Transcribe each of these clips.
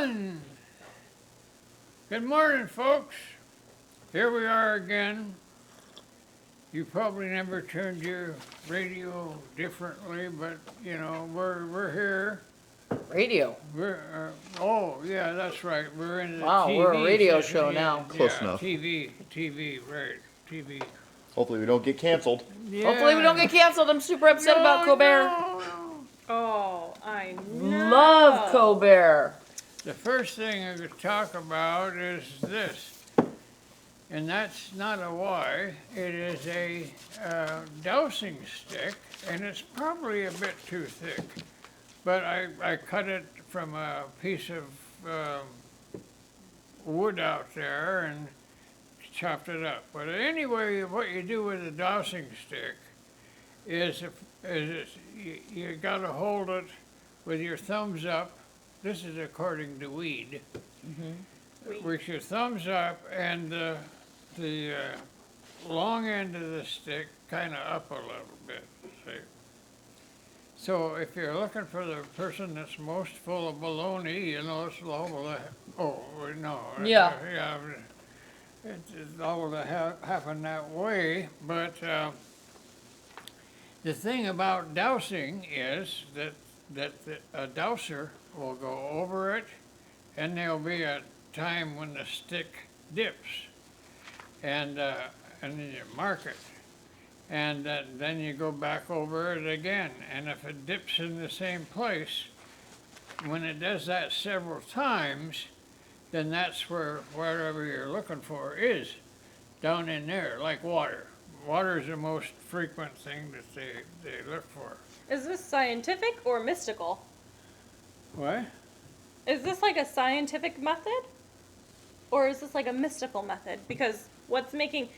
on! Good morning, folks. Here we are again. You probably never turned your radio differently, but you know we're here. Radio. Oh yeah, that's right. We're in the Wow, TV. we're a radio show now. Close enough. TV, right? TV. Hopefully we don't get canceled. Yeah. Hopefully we don't get canceled. I'm super upset about Colbert. No. Oh, I know. Love Colbert. The first thing I could talk about is this, and that's not a Y. It is a dowsing stick, and it's probably a bit too thick. But I cut it from a piece of wood out there and chopped it up. But anyway, what you do with a dowsing stick is you got to hold it with your thumbs up. This is according to Weed. Mm-hmm. With your thumbs up and the long end of the stick kind of up a little bit. See? So if you're looking for the person that's most full of baloney, you know, it's all the, Yeah. Yeah, it's all to happen that way. But the thing about dowsing is that a dowser will go over it, and there'll be a time when the stick dips, and then you mark it. And then you go back over it again. And if it dips in the same place, when it does that several times, then that's where whatever you're looking for is, down in there, like water. Water is the most frequent thing that they look for. Is this scientific or mystical? What? Is this like a scientific method? Or is this like a mystical method? Because what's making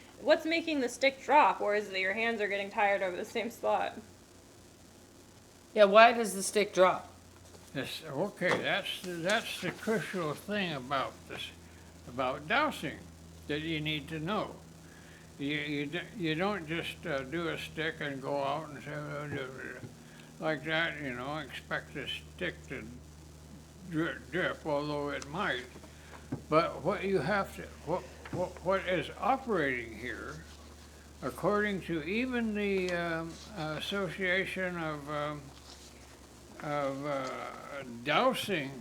the stick drop, or is it that your hands are getting tired over the same spot? Yeah, why does the stick drop? That's the crucial thing about dowsing that you need to know. You don't just do a stick and go out and say like that, you know, expect the stick to drip, although it might. But what you have to, what is operating here, according to even the Association of Dowsing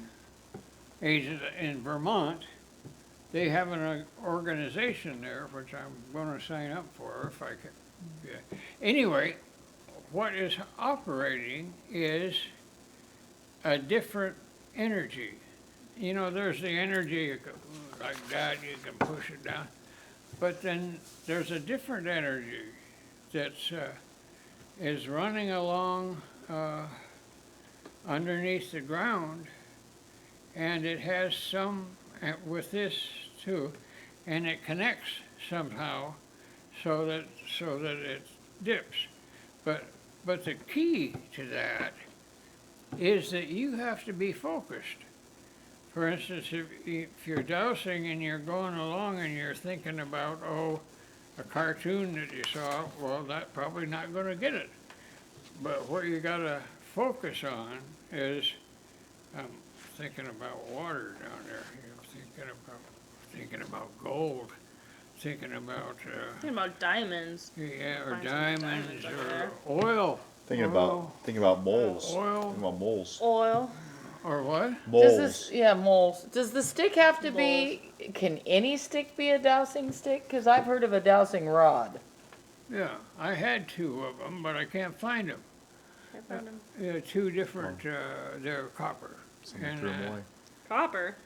Agents in Vermont, they have an organization there, which I'm going to sign up for if I can. Yeah. Anyway, what is operating is a different energy. You know, there's the energy like that, you can push it down. But then there's a different energy that's is running along underneath the ground, and it has some with this too, and it connects somehow so that it dips. But the key to that is that you have to be focused. For instance, if you're dowsing and you're going along and you're thinking about, a cartoon that you saw, well, that's probably not going to get it. But what you got to focus on is thinking about water down there. You're thinking about gold, thinking about Diamonds. yeah, or Find some diamonds, diamonds over or there. oil. Thinking oil, about moles. Oil. Thinking about moles. Oil. Or what? Moles. Moles. Does the stick have to be, can any stick be a dowsing stick? Because I've heard of a dowsing rod. Yeah, I had two of them, but I can't find them. Can't find 'em. Yeah, two different. They're copper. Somebody threw 'em away. Copper.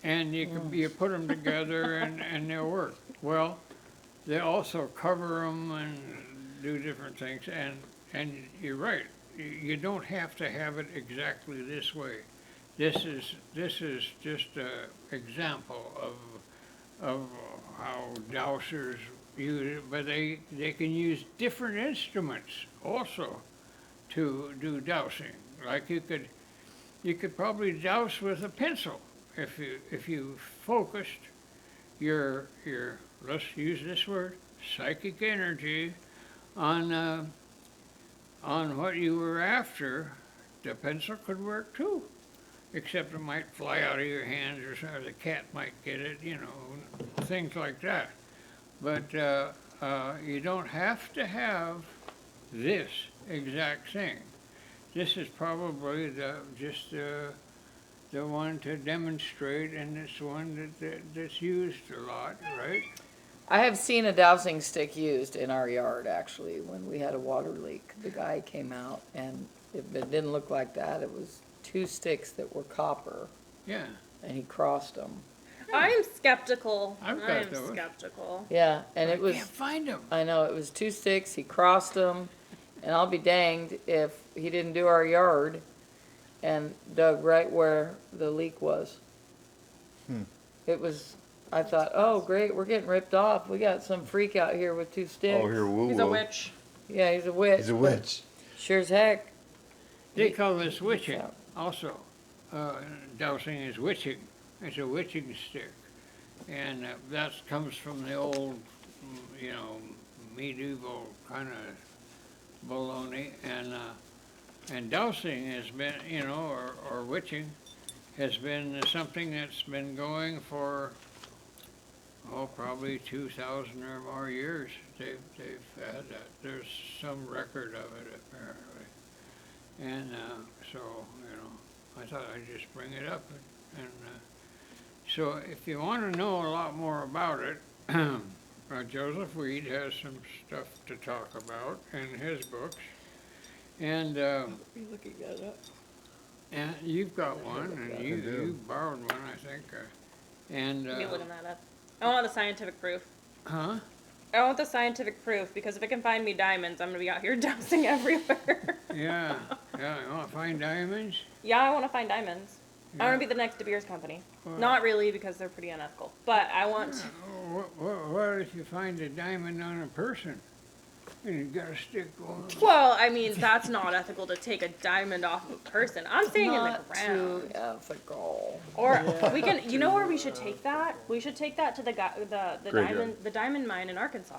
And you put them together and they'll work. Well, they also cover them and do different things. And you're right. You don't have to have it exactly this way. This is just an example of how dowsers use it, but they can use different instruments also to do dowsing. Like you could probably douse with a pencil if you focused your let's use this word, psychic energy on what you were after. The pencil could work too. except it might fly out of your hands or the cat might get it, you know, things like that. But you don't have to have this exact thing. This is probably just the one to demonstrate, and it's one that's used a lot, right? I have seen a dowsing stick used in our yard, actually, when we had a water leak. The guy came out, and it didn't look like that. It was 2 sticks that were copper, Yeah. and he crossed them. I'm skeptical. I've got I'm those. skeptical. Yeah, and it I was, can't find them. I know, it was 2 sticks, he crossed them, and I'll be danged if he didn't do our yard and dug right where the leak was. It was, I thought, oh, great, we're getting ripped off. We got some freak out here with 2 sticks. Oh, here, woo He's a witch. Yeah, he's a witch. He's a but witch. Sure as heck. They call this witching Yeah. also. Dowsing is witching. It's a witching stick. And that comes from the old, you know, medieval kind of baloney. And dowsing has been, you know, or witching has been something that's been going for, oh, probably 2,000 or more years. They've had that. There's some record of it apparently. And so, you know, I thought I'd just bring it up. And so if you want to know a lot more about it, Joseph Weed has some stuff to talk about in his books. And Looking at it. and you've got one, and do. you borrowed one, I think. And Me looking that up. I want the scientific proof. huh? I want the scientific proof because if it can find me diamonds, I'm gonna be out here dowsing everywhere. Yeah, yeah. You want to find diamonds? Yeah, I want to find diamonds. I Yeah. want to be the next De Beers company. Well- Not really because they're pretty unethical, but I want. What if you find a diamond on a person and you got a stick going? Well, I mean that's not ethical to take a diamond off of a person. I'm saying in the Not ground. too ethical. Or we can. You know where we should take that? We should take that to the Graveyard. diamond mine in Arkansas.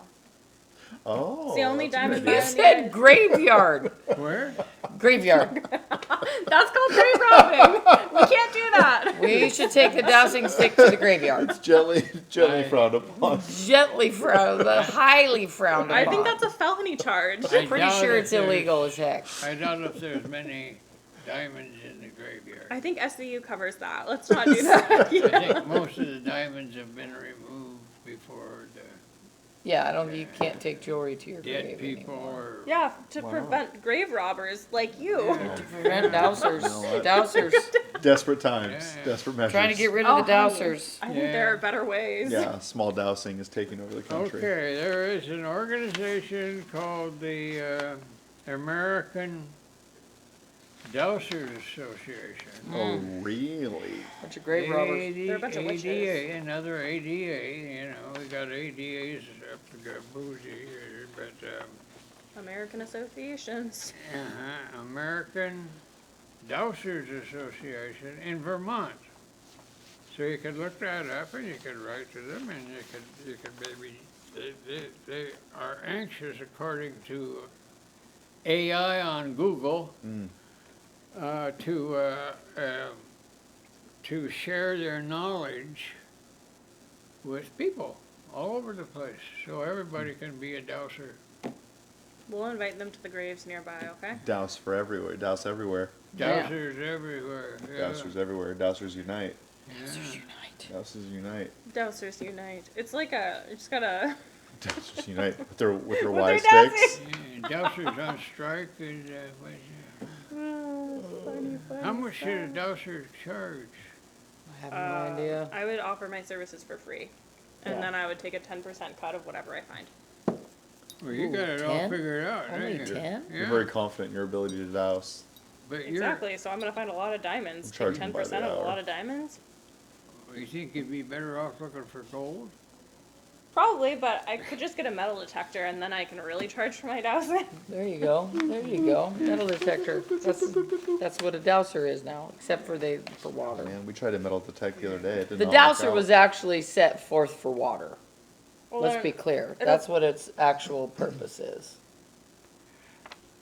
Oh. It's the only that's a diamond good You mine. idea. said graveyard. Where? Graveyard. That's called grave robbing. We can't do that. We should take the dowsing stick to the graveyard. Gently I- frowned upon. Gently frowned, but highly frowned upon. I think that's a felony charge. I Pretty doubt sure if it's there's- illegal as heck. I doubt if there's many diamonds in the graveyard. I think SVU covers that. Let's not do that. I think most of the diamonds have been removed before the Yeah, I don't. You can't take jewelry to your dead grave people anymore. or. Yeah, to Wow. prevent grave robbers like you. Yeah. To prevent dowsers. You know what? Dowsers. Desperate times. Yeah. Desperate measures. Trying to get rid Oh, of the honey. dowsers. I think Yeah. there are better ways. Yeah, small dowsing is taking over the country. Okay, there is an organization called the American Dowsers Association. Oh, really? Bunch of grave robbers. They're a bunch of witches. ADA, another ADA, you know, we got ADAs up to go bougie, but, American associations. American Dowsers Association in Vermont. So you could look that up and you could write to them and you could maybe, they are anxious according to AI on Google, to share their knowledge with people all over the place, so everybody can be a dowser. We'll invite them to the graves nearby, okay? Douse for everywhere. Douse everywhere. Yeah. Dowsers everywhere. Yeah. Dousers everywhere. Dousers unite. Yeah. Dousers unite. Dowsers unite. It's like you just gotta. Dousers unite with their With their Y dowsing. sticks. Yeah, Dowsers on strike is, how much should a dowser charge? I have no idea. I would offer my services for free. And Yeah. then I would take a 10% cut of whatever I find. Well, you Ooh, got it all 10? figured out, Only don't you? 10? You're Yeah, very confident in your ability to douse. but Exactly, so I'm gonna find a lot of diamonds. I'm Take charging by 10% the of a hour. lot of diamonds? you think you'd be better off looking for gold? Probably, but I could just get a metal detector and then I can really charge for my dowsing. There you go. There you go. Metal detector. That's what a dowser is now, except for water. Man, we tried to metal detect the other day. It did The not work dowser out. was actually set forth for water. Well, Let's then- be clear. it'll- That's what its actual purpose is.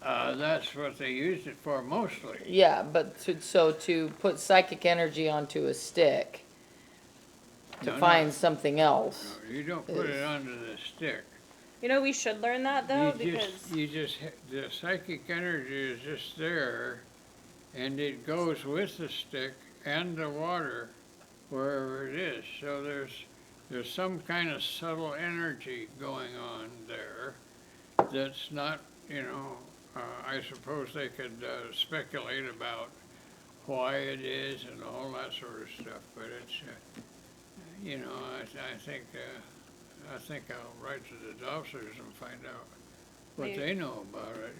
That's what they used it for mostly. Yeah, but to put psychic energy onto a stick, to No, find no, something else. no, you don't put is- it under the stick. You know, we should learn that though, You just, the psychic energy is just there, and it goes with the stick and the water wherever it is. So there's some kind of subtle energy going on there that's not, I suppose they could speculate about why it is and all that sort of stuff, but it's, I think I'll write to the Dowsers and find out what Maybe. they know about it,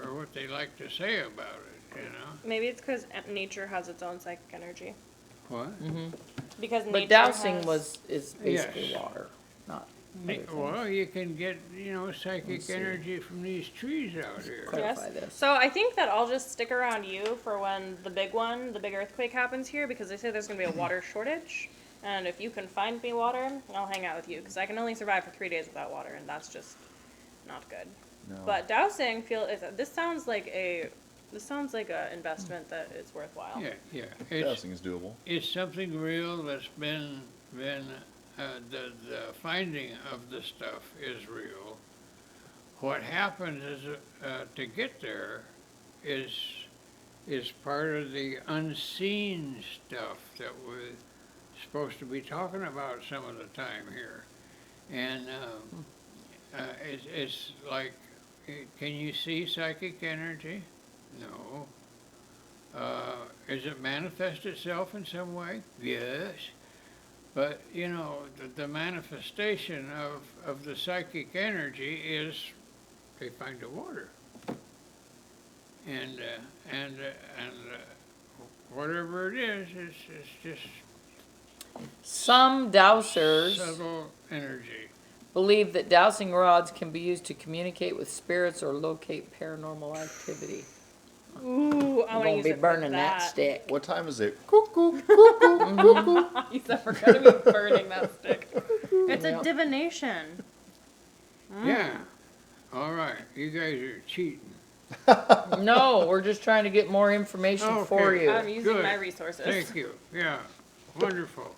or what they like to say about it, maybe it's because nature has its own psychic energy. What? Because But nature dowsing has, is basically Yes. water, not Hey, other things. well, you can get, psychic Let's see. energy from these trees out here. Clarify this. So I think that I'll just stick around you for when the big earthquake happens here, because they say there's going to be a water shortage. And if you can find me water, I'll hang out with you, because I can only survive for 3 days without water, and that's just not good. No. But dowsing this sounds like a investment that is worthwhile. Yeah. It's, Dowsing is doable. it's something real that's been, the finding of the stuff is real. What happens is, to get there is part of the unseen stuff that we're supposed to be talking about some of the time here. And, it's like, can you see psychic energy? No. Does it manifest itself in some way? Yes. But, the manifestation of the psychic energy is they find the water. And whatever it is, it's just Some dowsers subtle energy. believe that dowsing rods can be used to communicate with spirits or locate paranormal activity. Ooh, I I'm want to gonna use be it for burning that that. stick. What time is it? You said we're gonna be burning that stick. It's a Yep. divination. Yeah. All right. You guys are cheating. No, we're just trying to get more information for Okay. you. I'm using Good. my resources. Thank you. Yeah. Wonderful.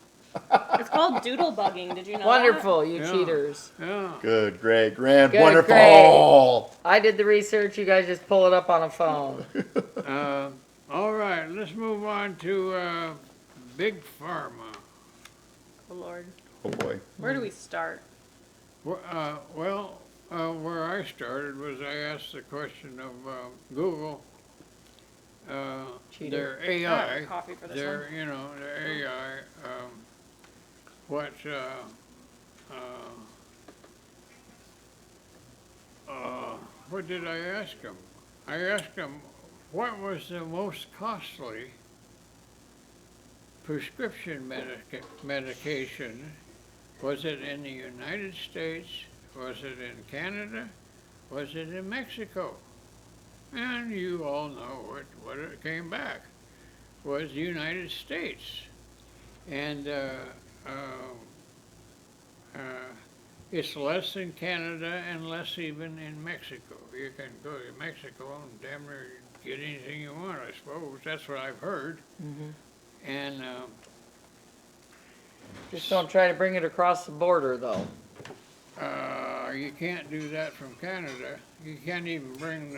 It's called doodle bugging. Did you know Wonderful, you Yeah. cheaters. Yeah. Good, great, grand, Good, wonderful. I did the research, you guys just pull it up on a phone. All right. Let's move on to Big Pharma. that? Oh Lord. Oh boy. Where do we start? Where I started was I asked the question of Google, Cheater. their I don't AI, have coffee for this their, one. their AI, what, what did I ask them? I asked them, what was the most costly prescription medication? Was it in the United States? Was it in Canada? Was it in Mexico? And you all know what it came back was United States. And it's less in Canada and less even in Mexico. You can go to Mexico and damn near get anything you want, I suppose. That's what I've heard. And Just don't try to bring it across the border, though. you can't do that from Canada. You can't even bring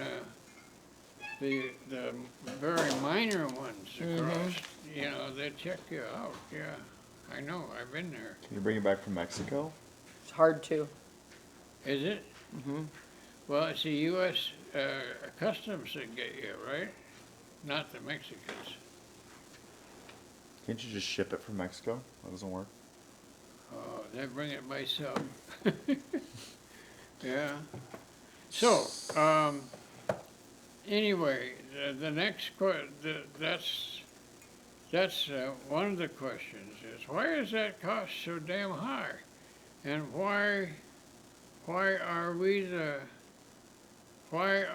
the very minor ones across. They check you out. Yeah, I know. I've been there. Can you bring it back from Mexico? It's hard to. Is it? Well, it's the U.S. Customs that get you, right? Not the Mexicans. Can't you just ship it from Mexico? That doesn't work. They bring it by some. Yeah. So, anyway, the next that's one of the questions is why is that cost so damn high, and why are we why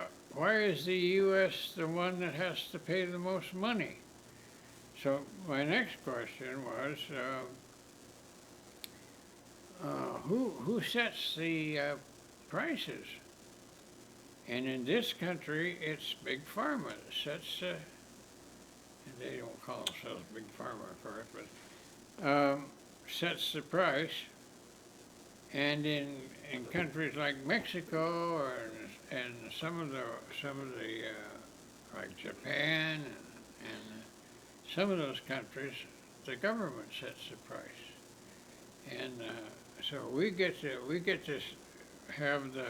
is the U.S. the one that has to pay the most money? So my next question was. Who sets the prices? And in this country, it's Big Pharma that sets, and they don't call themselves Big Pharma, of course, but, sets the price. And in countries like Mexico and some of the, like Japan and some of those countries, the government sets the price. And, so we get to have the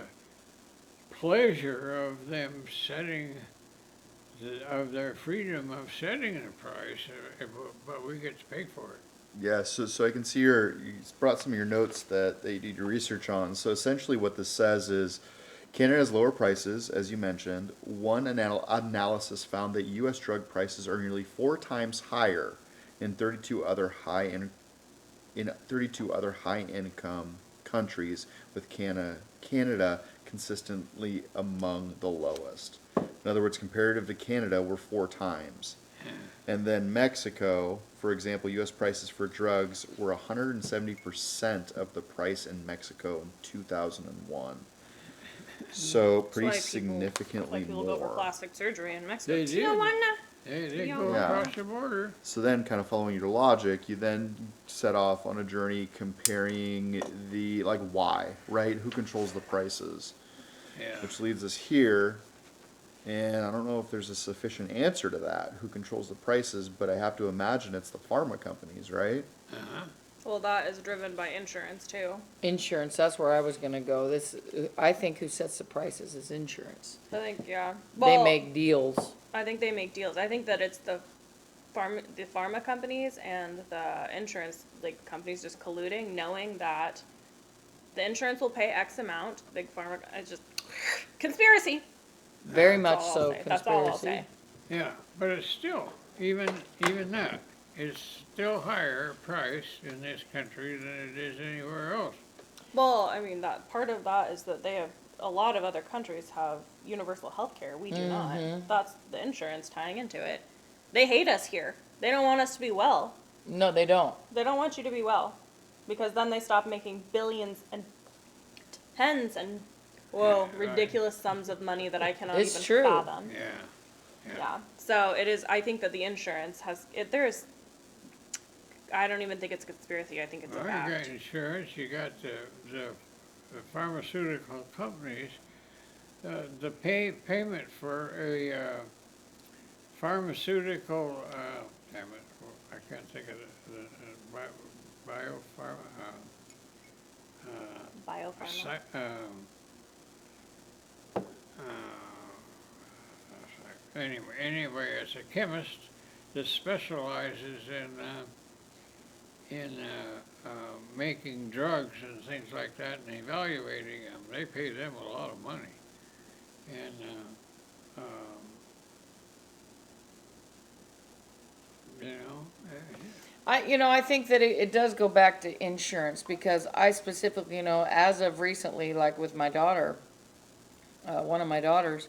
pleasure of them setting, of their freedom of setting the price, but we get to pay for it. Yeah, so I can see you brought some of your notes that you did your research on. So essentially what this says is Canada has lower prices, as you mentioned. One analysis found that U.S. drug prices are nearly 4 times higher in 32 other high income countries, with Canada consistently among the lowest. In other words, comparative to Canada, we're 4 times. And then Mexico, for example, U.S. prices for drugs were 170% of the price in Mexico in 2001. So pretty It's like significantly people go for more. plastic surgery in Mexico. They did. Tijuana. They Yeah. go Yeah. across the border. So then, kind of following your logic, you then set off on a journey comparing why, right? Who controls the prices? Yeah. Which leads us here, and I don't know if there's a sufficient answer to that, who controls the prices, but I have to imagine it's the pharma companies, right? Uh-huh. Well, that is driven by insurance too. Insurance, that's where I was gonna go. I think who sets the prices is insurance. I think, yeah. They Well, make deals. I think they make deals. I think that it's the pharma companies and the insurance companies just colluding, knowing that the insurance will pay X amount. Big pharma, it's just conspiracy. Very That's much all I'll so say. That's all I'll conspiracy. say. Yeah, but it's still, even that, it's still higher price in this country than it is anywhere else. Well, I mean, that part of that is that they have a lot of other countries have universal health care. We do not. That's the insurance tying into it. They hate us here. They don't want us to be well. No, they don't. They don't want you to be well, because then they stop making billions and tens and Right. ridiculous sums of money that I cannot It's even true. fathom. Yeah. Yeah. So it is. I think that the insurance has it. There's. I don't even think it's a conspiracy. I think it's a Well, you got fact. insurance, you got the pharmaceutical companies, the payment for a pharmaceutical, damn it, I can't think of the biopharma, Biopharma. Anyway, it's a chemist that specializes in making drugs and things like that and evaluating them. They pay them a lot of money. And, you know, I think that it does go back to insurance, because I specifically, as of recently, like with my daughter, one of my daughters,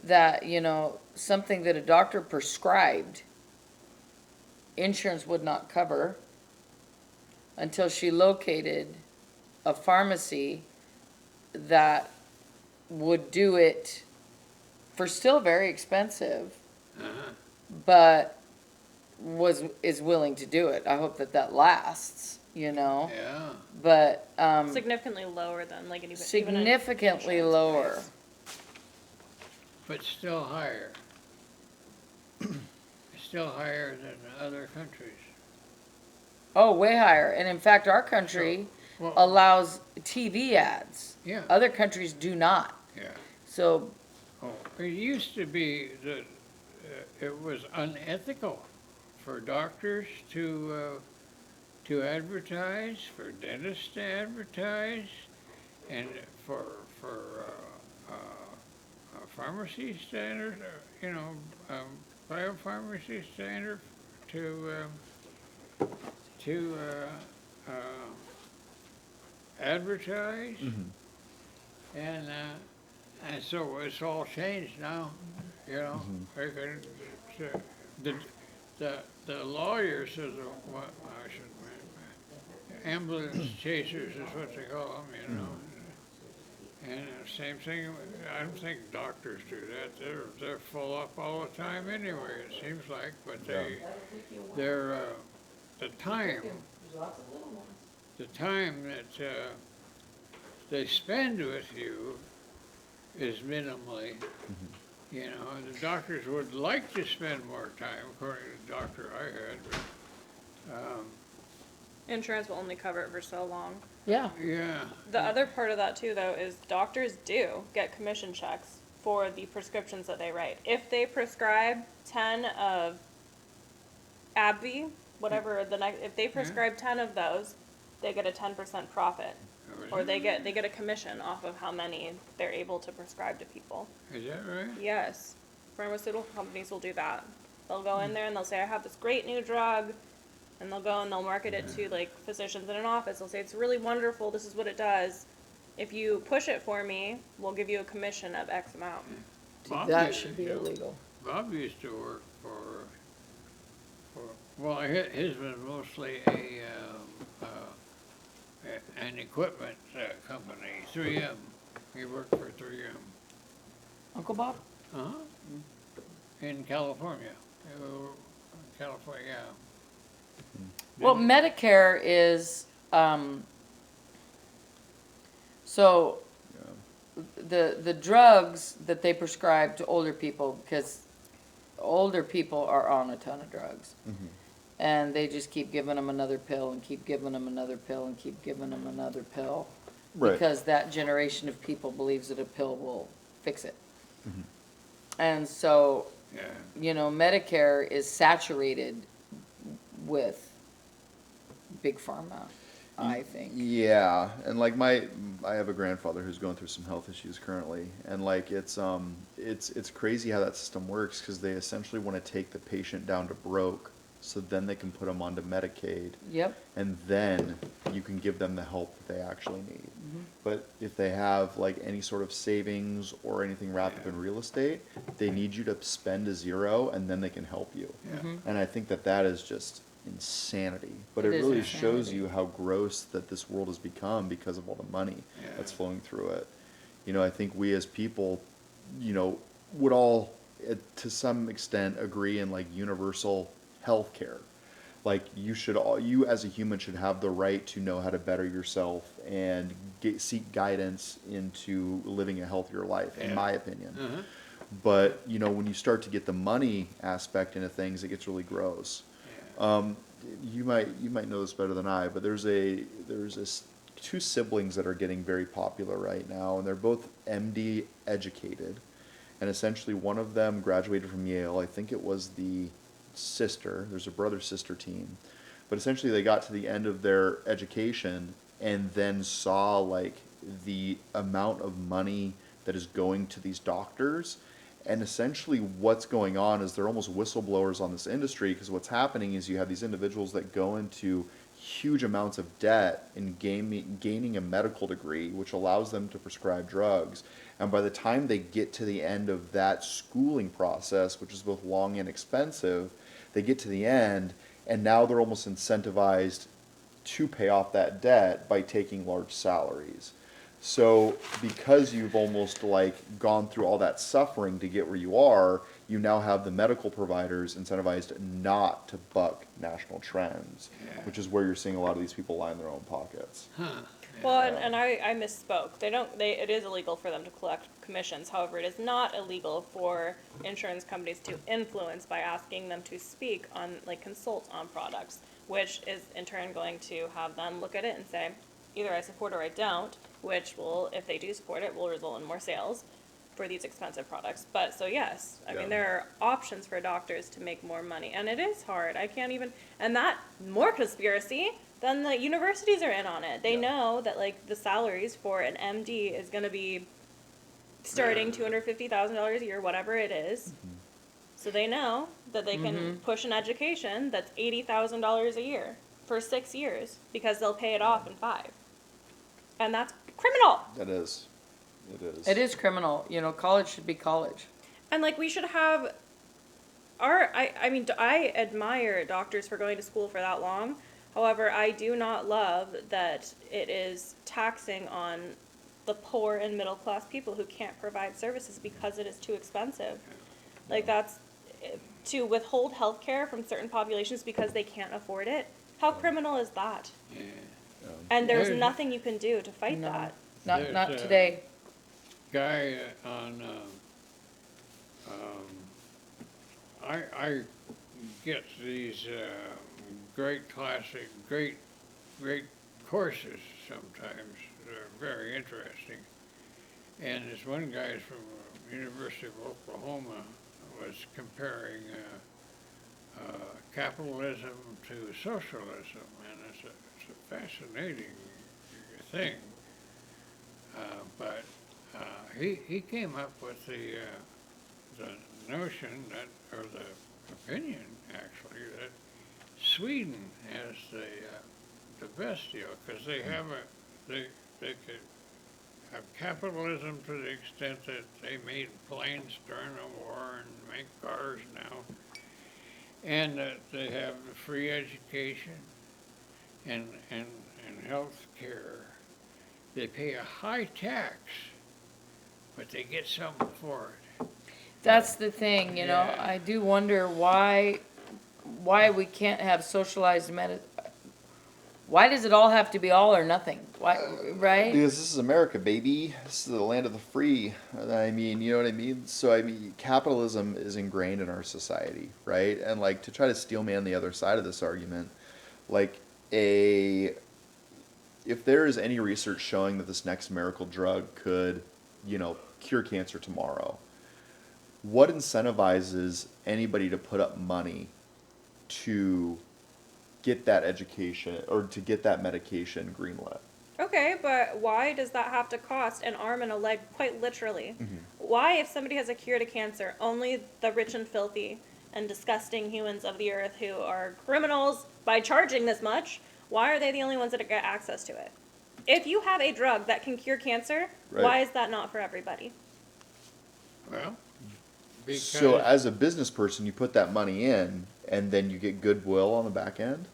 that, something that a doctor prescribed, insurance would not cover until she located a pharmacy that would do it for still very expensive, but is willing to do it. I hope that lasts, yeah. but Significantly lower than like even significantly an insurance lower. price. But still higher. Still higher than other countries. Oh, way higher. And in fact, our country Well, allows TV ads. yeah, Other countries do not. yeah. So, Oh, it used to be that it was unethical for doctors to advertise, for dentists to advertise, and for pharmacies to enter, biopharmacies to enter to advertise, and so it's all changed now. They could, the lawyers are what I should ambulance chasers is what they call them. And same thing, I don't think doctors do that. They're full up all the time anyway, it seems like, but they're, the time, the time that, they spend with you is minimally. You know, and the doctors would like to spend more time, according to the doctor I had, but, Insurance will only cover it for so long. Yeah. yeah. The other part of that too, though, is doctors do get commission checks for the prescriptions that they write. If they prescribe 10 of AbbVie, whatever the next, if they prescribe 10 of those, they get a 10% profit, or they get a commission off of how many they're able to prescribe to people. Is that right? Yes, pharmaceutical companies will do that. They'll go in there and they'll say, I have this great new drug. And they'll go and they'll market it to like physicians in an office. They'll say, it's really wonderful, this is what it does. If you push it for me, we'll give you a commission of X amount. Bob That used should to be do- illegal. Bob used to work for, well, his was mostly an equipment company, 3M. He worked for 3M. Uncle Bob? Uh-huh. In California. California, yeah. Well, Medicare is, so the drugs that they prescribe to older people, because older people are on a ton of drugs. And they just keep giving them another pill and keep giving them another pill and keep giving them another pill. Right. Because that generation of people believes that a pill will fix it. And so, Yeah. you know, Medicare is saturated with big pharma, I think. Yeah, and like I have a grandfather who's going through some health issues currently, and like it's crazy how that system works, because they essentially want to take the patient down to broke, so then they can put them onto Medicaid, Yep. and then you can give them the help that they actually need. But if they have like any sort of savings or anything wrapped up in real estate, they need you to spend a zero, and then they can help you. Yeah. And I think that is just insanity. But It it is really shows insanity. you how gross that this world has become because of all the money Yeah. that's flowing through it. You know, I think we as people, you know, would all, to some extent, agree in like universal health care. Like you as a human should have the right to know how to better yourself and seek guidance into living a healthier life, in Yeah. my opinion. Uh-huh. But, you know, when you start to get the money aspect into things, it gets really gross. Yeah. You might know this better than I, but there's two siblings that are getting very popular right now, and they're both MD educated, and essentially one of them graduated from Yale. I think it was the sister. There's a brother-sister team, but essentially they got to the end of their education and then saw like the amount of money that is going to these doctors. And essentially what's going on is they're almost whistleblowers on this industry, because what's happening is you have these individuals that go into huge amounts of debt in gaining a medical degree, which allows them to prescribe drugs. And by the time they get to the end of that schooling process, which is both long and expensive, they get to the end, and now they're almost incentivized to pay off that debt by taking large salaries. So because you've almost like gone through all that suffering to get where you are, you now have the medical providers incentivized not to buck national trends, Yeah. which is where you're seeing a lot of these people line their own pockets. Huh. Well, and I misspoke. It is illegal for them to collect commissions. However, it is not illegal for insurance companies to influence by asking them to speak on, like, consult on products, which is in turn going to have them look at it and say, either I support or I don't, which will, if they do support it, will result in more sales for these expensive products. But so yes, I Yeah. mean, there are options for doctors to make more money, and it is hard. I can't even, and that more conspiracy than the universities are in on it. They know that like the salaries for an MD is going to be starting $250,000 a year, whatever it is. So they know that they can push an education that's $80,000 a year for 6 years because they'll pay it off in 5. And that's criminal. That is. It is. It is criminal. You know, college should be college. And like we should have I mean, I admire doctors for going to school for that long. However, I do not love that it is taxing on the poor and middle class people who can't provide services because it is too expensive. Like that's to withhold health care from certain populations because they can't afford it. How criminal is that? Yeah. And there's There's- nothing you can do to fight No. that. Not, not There's, today. Guy on, I get these, great classic, great courses sometimes. They're very interesting. And this one guy from University of Oklahoma was comparing, capitalism to socialism, and it's a fascinating thing. But he came up with the notion that, or the opinion actually, that Sweden has the best deal because they have they could have capitalism to the extent that they made planes during the war and make cars now, and that they have free education and health care. They pay a high tax, but they get something for it. That's the thing, you know, Yeah. I do wonder why we can't have socialized why does it all have to be all or nothing? Why, right? Because this is America, baby. This is the land of the free. I mean, you know what I mean? So, I mean, capitalism is ingrained in our society, right? And, like, to try to steel man the other side of this argument, like, if there is any research showing that this next miracle drug could, you know, cure cancer tomorrow, what incentivizes anybody to put up money to get that education or to get that medication greenlit? Okay, but why does that have to cost an arm and a leg, quite literally? Why, if somebody has a cure to cancer, only the rich and filthy and disgusting humans of the earth who are criminals by charging this much, why are they the only ones that get access to it? If you have a drug that can cure cancer, Right. why is that not for everybody? Well, because So, as a business person, you put that money in, and then you get goodwill on the back end.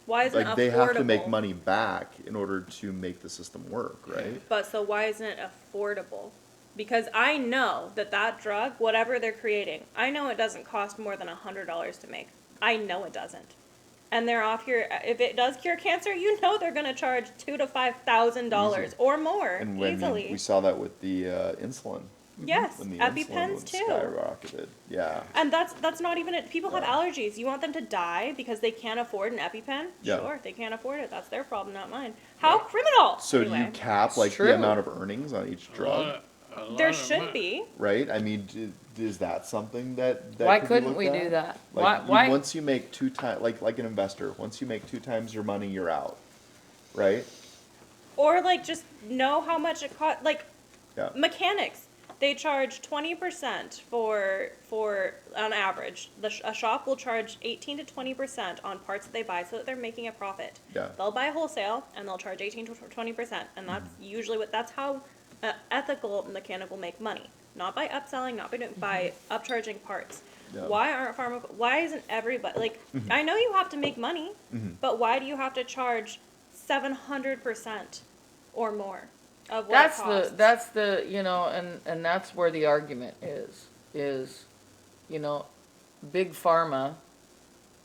Why isn't Like it they have to make affordable? money back in order to make the system work, right? But so why isn't it affordable? Because I know that that drug, whatever they're creating, I know it doesn't cost more than $100 to make. I know it doesn't. And they're off here. If it does cure cancer, you know they're going to charge $2,000 to $5,000 Easy. or more And when easily. we saw that with the insulin, Yes, when the EpiPens insulin too. skyrocketed, yeah. And that's not even it. People have Yeah. allergies. You want them to die because they can't afford an EpiPen? Yeah. Sure, they can't afford it. That's their problem, not mine. How criminal! So do anyway, you cap like true. the amount of earnings on each a drug, lot of there should money. be. right? I mean, is that something that Why could be couldn't looked we at? do that? Like Why? once you make two times, like an investor, once you make 2 times your money, you're out, right? Or like just know how much it costs. Like Yeah. mechanics, they charge 20% for on average. A shop will charge 18 to 20% on parts that they buy so that they're making a profit. Yeah. They'll buy wholesale and they'll charge 18 to 20%, and that's usually that's how ethical mechanic will make money. Not by upselling, not by upcharging parts. Yeah. Why isn't everybody like? I know you have to make money, but why do you have to charge 700% or more of what it costs? That's the, you know, and that's where the argument is, you know, big pharma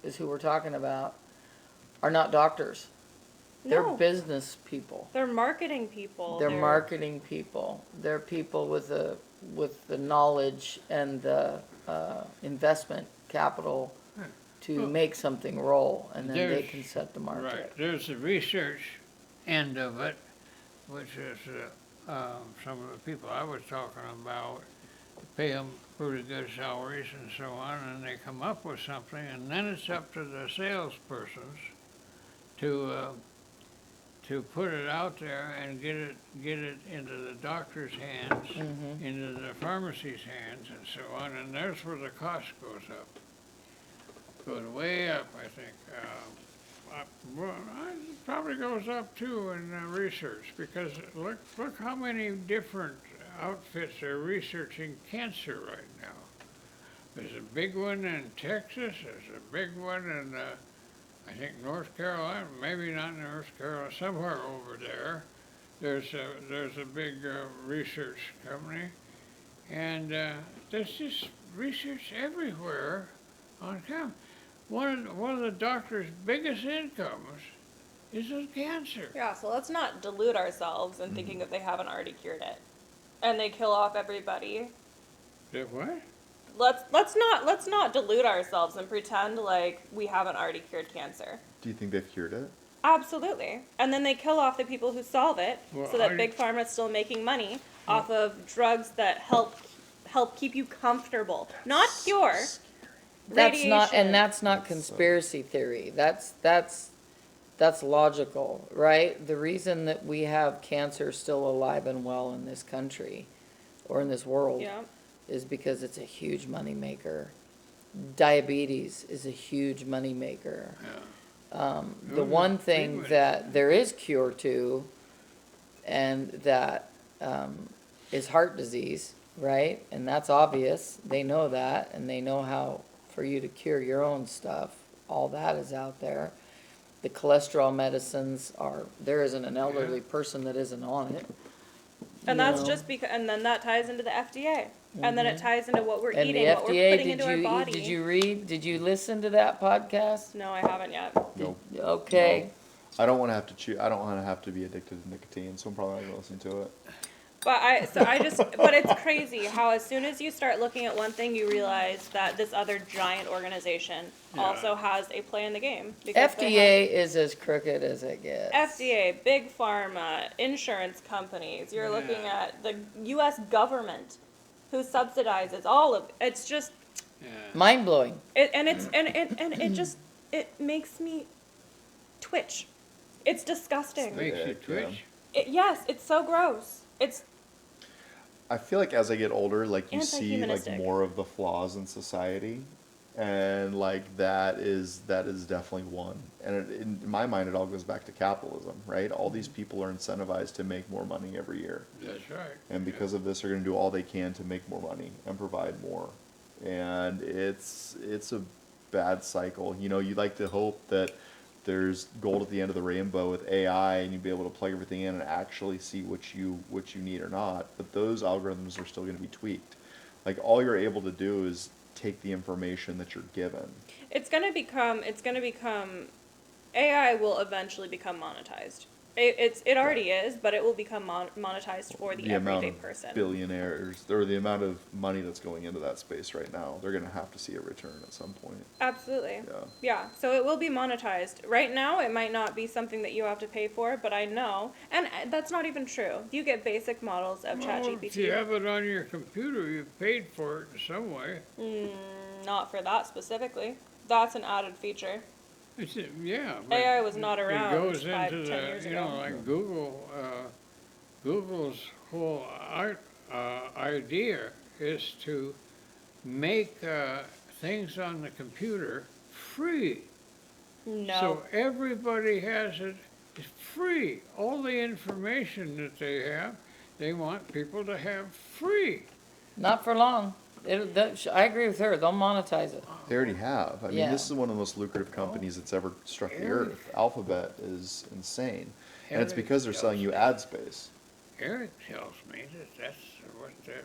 is who we're talking about, are not doctors. They're No. business people. They're marketing people. They're marketing people. They're people with the knowledge and the investment capital to Well, make something roll, and then they there's- can set the market. Right, there's the research end of it, which is some of the people I was talking about, pay them pretty good salaries and so on, and they come up with something, and then it's up to the salespersons to put it out there and get it into the doctor's hands, into the pharmacy's hands, and so on, and there's where the cost goes up. Goes way up, I think. Well, it probably goes up too in research, because look how many different outfits are researching cancer right now. There's a big one in Texas. There's a big one in I think North Carolina, maybe not North Carolina, somewhere over there. there's a big research company, and there's just research everywhere on cancer. One of the doctor's biggest incomes is on cancer. Yeah, so let's not delude ourselves in thinking that they haven't already cured it, and they kill off everybody. That what? Let's not delude ourselves and pretend like we haven't already cured cancer. Do you think they've cured it? Absolutely. And then they kill off the people who solve it, Well, so that Big Pharma is still making money off of drugs that help keep you comfortable, not cure. That's not, Radiation. and that's not conspiracy theory. That's logical, right? The reason that we have cancer still alive and well in this country or in this world Yeah. is because it's a huge moneymaker. Diabetes is a huge moneymaker. The Oh, one thing treatment. that there is cure to, and that is heart disease, right? And that's obvious. They know that, and they know how for you to cure your own stuff. All that is out there. The cholesterol medicines are, there isn't an elderly person that isn't on it. And you that's know? just because, and then that ties into the FDA. And then it ties into what we're And the eating, what we're FDA, putting into our body. did you listen to that podcast? No, I haven't yet. No. Okay. I don't want to have to chew. I don't want to have to be addicted to nicotine, so I'm probably not going to listen to it. But it's crazy how as soon as you start looking at one thing, you realize that this other giant organization also has a play in the game. because they FDA is as crooked as it gets. FDA, big pharma, insurance companies. You're looking at the U.S. government, who subsidizes all of. It's just, Yeah. Mind blowing. it just it makes me twitch. It's disgusting. Makes you Yeah. twitch. Yes, it's so gross. It's I feel like as I get older, like you see like Anti-humanistic. more of the flaws in society, and like that is definitely one. And in my mind, it all goes back to capitalism, right? All these people are incentivized to make more money every year, That's right. and because of this, they're going to do all they can to make more money and provide more. And it's a bad cycle. You know, you'd like to hope that there's gold at the end of the rainbow with AI, and you'd be able to plug everything in and actually see what you need or not. But those algorithms are still going to be tweaked. Like all you're able to do is take the information that you're given. It's gonna become. AI will eventually become monetized. It already is, but it will become monetized for the amount everyday of person. billionaires, or the amount of money that's going into that space right now, they're going to have to see a return at some point. Absolutely. Yeah. Yeah, so it will be monetized. Right now, it might not be something that you have to pay for, but I know, and that's not even true. You get basic models of Well, if you ChatGPT. have it on your computer, you paid for it in some way. Not for that specifically. That's an added feature. It's yeah. but AI was not around It goes 5, into 10 years the, ago. like Google. Google's whole idea is to make things on the computer free. No. So everybody has it. It's free. All the information that they want people to have free. Not for long. I agree with her. They'll monetize it. They already have. I mean, Yeah. this is one of the most lucrative companies that's ever struck the Eric. earth. Alphabet is insane. And it's Eric because they're selling you ad space. Eric tells me that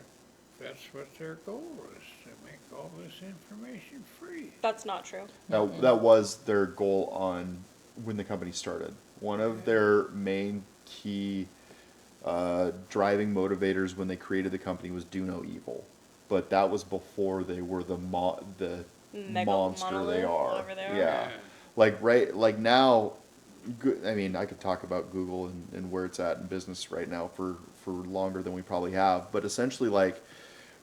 that's what their goal is, to make all this information free. That's not true. That was their goal on when the company started. One of their main key driving motivators when they created the company was do no evil. But that was before they were the Mega monster they monolith, are. whatever they are. Yeah. Like now, I mean, I could talk about Google and where it's at in business right now for longer than we probably have. But essentially, like,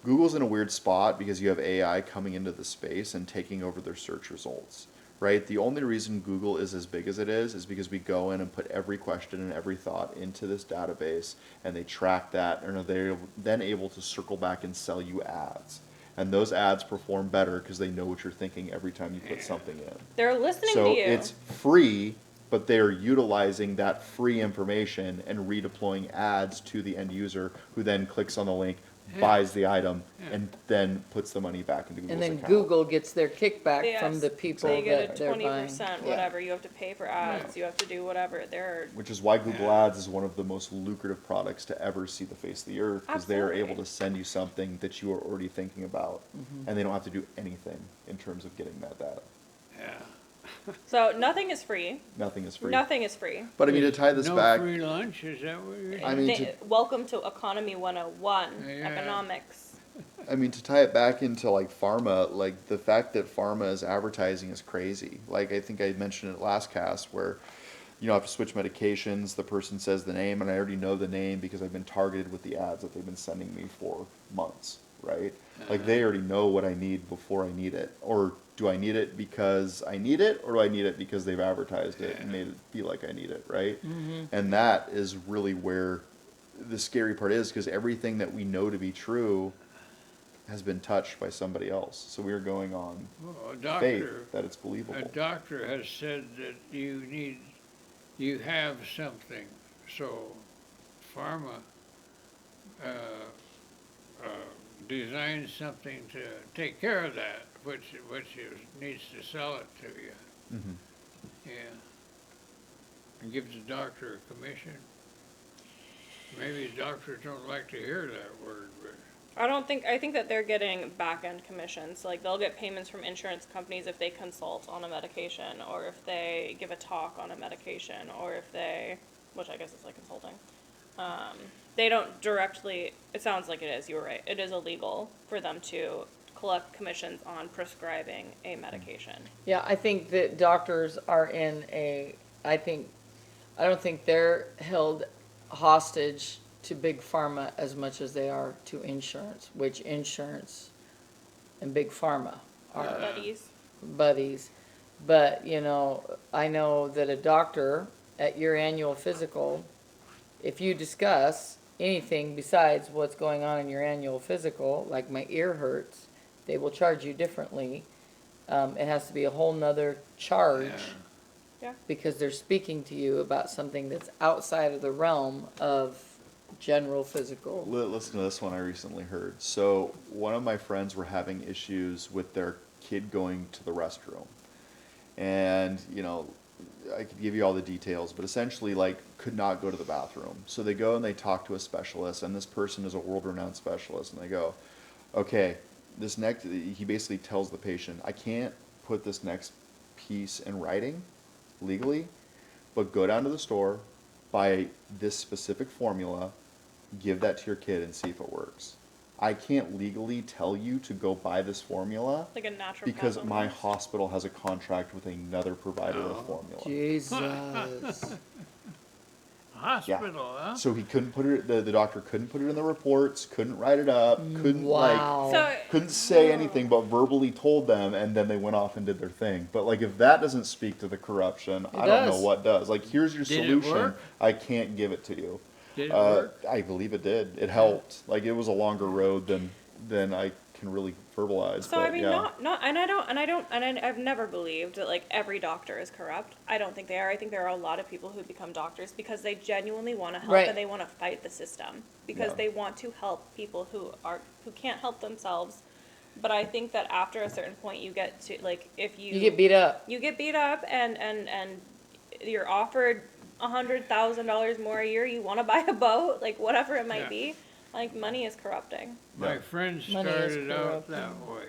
Google's in a weird spot because you have AI coming into the space and taking over their search results, right? The only reason Google is as big as it is because we go in and put every question and every thought into this database, and they track that, and they're then able to circle back and sell you ads. And those ads perform better because they know what you're thinking every time you put something in. They're listening So to you. it's free, but they're utilizing that free information and redeploying ads to the end user, who then clicks on the link, buys the item Yeah. and then puts the money back into Google's And then account. Google gets their kickback Yes, from the people they get that a they're 20%, buying. whatever. You have to pay for ads. You have to do whatever. They're Which is why Google Yeah. Ads is one of the most lucrative products to ever see the face of the earth, because they are able Absolutely. to send you something that you are already thinking about, and they don't have to do anything in terms of getting that data. Yeah. so nothing is free. Nothing is free. Nothing is free. But I mean, to tie this No back, free lunch, is that what you're saying? I mean, Welcome to Economy 101, Yeah. economics. to tie it back into like pharma, like the fact that pharma is advertising is crazy. Like I think I mentioned it last cast where, I have to switch medications. The person says the name, and I already know the name because I've been targeted with the ads that they've been sending me for months, right? Like they already know what I need before I need it. Or do I need it because I need it, or do I need it because they've advertised it and made it feel like I need it, right? And that is really where the scary part is, because everything that we know to be true has been touched by somebody else. So we are going on Well, a faith doctor, that it's believable. a doctor has said that you have something, so pharma, designs something to take care of that, which needs to sell it to you. Mhm. Yeah. And gives the doctor a commission. Maybe doctors don't like to hear that word, but I think that they're getting back end commissions. Like they'll get payments from insurance companies if they consult on a medication, or if they give a talk on a medication, or if they, which I guess is like consulting. They don't directly, it sounds like it is, you were right. It is illegal for them to collect commissions on prescribing a medication. Yeah, I think that doctors are I don't think they're held hostage to big pharma as much as they are to insurance, which insurance and big pharma are Buddies. buddies. But, I know that a doctor at your annual physical, if you discuss anything besides what's going on in your annual physical, like my ear hurts, they will charge you differently. It has to be a whole nother charge. Yeah. Because they're speaking to you about something that's outside of the realm of general physical. Listen to this one I recently heard. So one of my friends were having issues with their kid going to the restroom. And, I could give you all the details, but essentially, like, could not go to the bathroom. So they go and they talk to a specialist, and this person is a world-renowned specialist, and they go, okay, he basically tells the patient, I can't put this next piece in writing legally, but go down to the store, buy this specific formula, give that to your kid and see if it works. I can't legally tell you to go buy this formula Like a natural because my hospital has a contract with another provider of formula. Jesus. hospital, huh? So he couldn't put it, the doctor couldn't put it in the reports, couldn't write it up, couldn't Wow. couldn't say anything, but verbally told them, and then they went off and did their thing. But like, if that doesn't speak to the corruption, I don't know does. what does. Like, here's your Did it solution. work? I can't give it to you. Did it work? I believe it did. It helped. Like, it was a longer road than I can really verbalize. So but I mean, yeah. I've never believed that like every doctor is corrupt. I don't think they are. I think there are a lot of people who become doctors because they genuinely want to help Right. and they want to fight the system because Yeah. they want to help people who can't help themselves. But I think that after a certain point, you get to like if You get beat up. you get beat up and you're offered $100,000 more a year. You want to buy a boat, like whatever it might Yeah. be. Like money is corrupting. My Yeah. friend Money is started out corrupt. that way.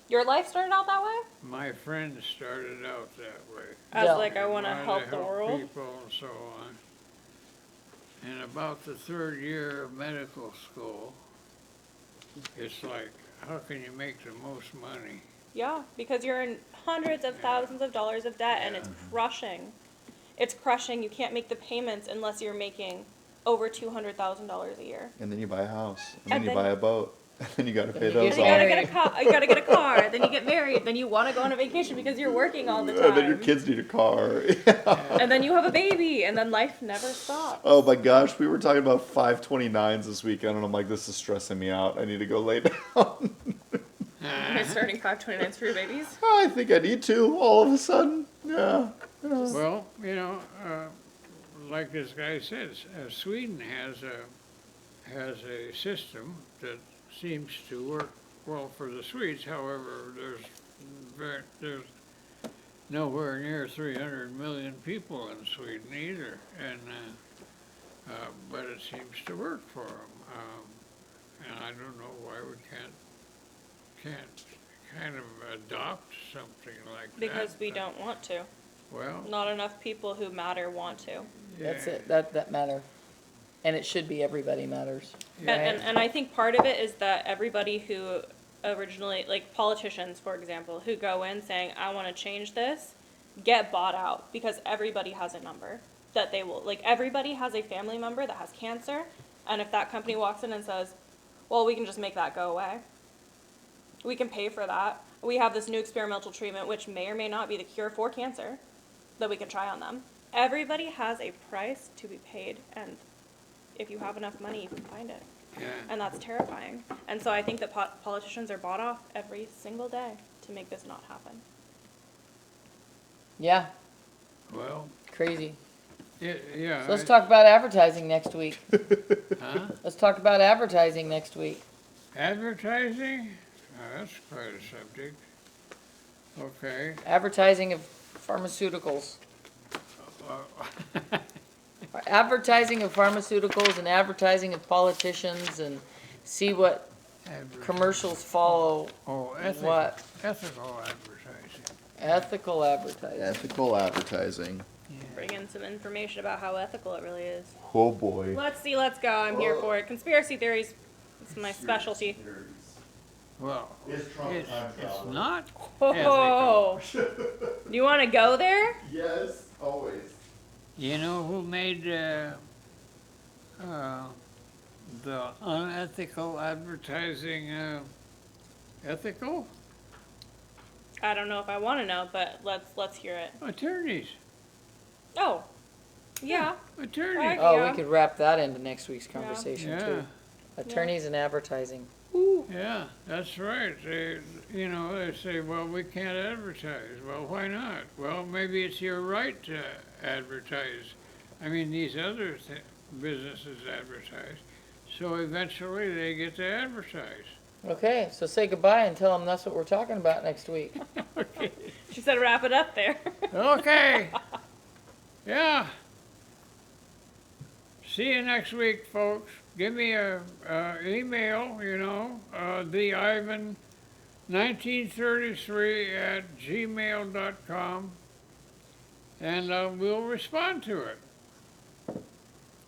Your life started out that way? My friend started out that way. As Yeah. like I want to Wanted help the world. people and so on. And about the third year of medical school, it's like, how can you make the most money? Yeah, because you're in hundreds of thousands of dollars of debt and it's crushing. It's crushing. You can't make the payments unless you're making over $200,000 a year. And then you buy a house, and And then you then- buy a boat, and then you got to pay you those get You gotta off. get a car. You gotta get a car. Then you get married. Then you want to go on a vacation because you're working all the time. And then your kids need a car. And then you have a baby, and then life never stops. Oh my gosh, we were talking about 529s this weekend, and I'm like, this is stressing me out. I need to go lay down. You're starting 529s for your babies. I think I need to all of a sudden. Yeah. Well, like this guy says, Sweden has a system that seems to work well for the Swedes. However, there's nowhere near 300 million people in Sweden either, and but it seems to work for them. And I don't know why we can't kind of adopt something like that. Because we don't want to. Well, Not enough people who matter want to. That's yeah, it, that matter. And it should be everybody matters. Yeah. And I think part of it is that everybody who originally, like politicians, for example, who go in saying, I want to change this, get bought out because everybody has a number that they will, like everybody has a family member that has cancer. And if that company walks in and says, well, we can just make that go away. We can pay for that. We have this new experimental treatment, which may or may not be the cure for cancer, that we can try on them. Everybody has a price to be paid, and if you have enough money, you can find it. yeah. And that's terrifying. And so I think that politicians are bought off every single day to make this not happen. Yeah, Well, crazy. yeah. So let's talk about advertising next week. Huh? Let's talk about advertising next week. Advertising? Oh, that's quite a subject. Okay. Advertising of pharmaceuticals. Uh, Advertising of pharmaceuticals and advertising of politicians, and see what commercials follow. Oh, What? ethical advertising. Ethical advertising. Ethical advertising. Bring in some information about how ethical it really is. Oh boy. Let's see, let's go. I'm here for it. Conspiracy theories. It's my specialty. Well, It's Trump it's, time it's travel. not Oh, do you want to go there? Yes, always. You know who made the unethical advertising ethical? I don't know if I want to know, but let's hear it. Attorneys. Oh, yeah. Attorneys. Right. Oh, Yeah. we could wrap that into next week's conversation Yeah. too. Attorneys and advertising. Yeah, that's right. They say, well, we can't advertise. Well, why not? Well, maybe it's your right to advertise. I mean, these other businesses advertise. So eventually they get to advertise. Okay, so say goodbye and tell them that's what we're talking about next week. She said wrap it up there. Okay. Yeah. See you next week, folks. Give me a email, the Ivan1933 @gmail.com, and we'll respond to it.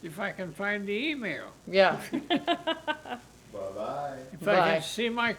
If I can find the email. Yeah. Bye-bye. If I Bye. can see my